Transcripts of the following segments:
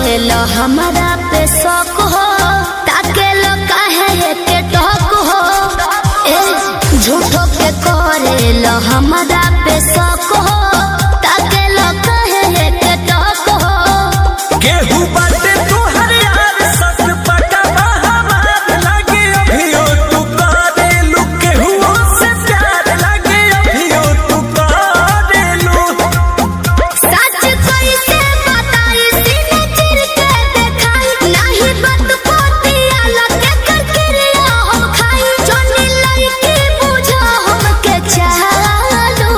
करेला हमारा पे शौक हो, ताके लो काहे के टोक हो। ए झूठो के करेला हमारा पे शौक हो, ताके लो काहे के टोक हो। केहू बाटे तोहर यार सस पका हमार लागे अभियो तू करेलू, केहू से प्यार लागे अभियो तू करेलू। सच कैसे बताई सीने चिर के देखाई, नहीं बात पोतिया लगे करकिरिया हम खाई। जोनी लड़की बुझो हमके चालू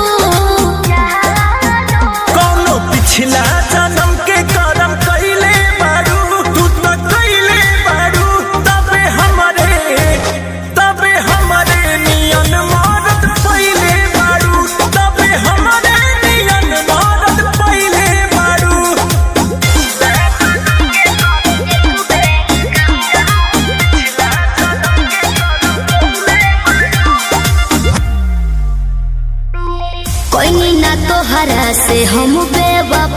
कौनो पिछला जन्म के करम कइले बारू, तू तो कइले बारू। तबे हमरे नियन मरद पइले बारू, तबे हमरे नियन मरद पइले बारू। कोई ना तोहरा से हम बेवफा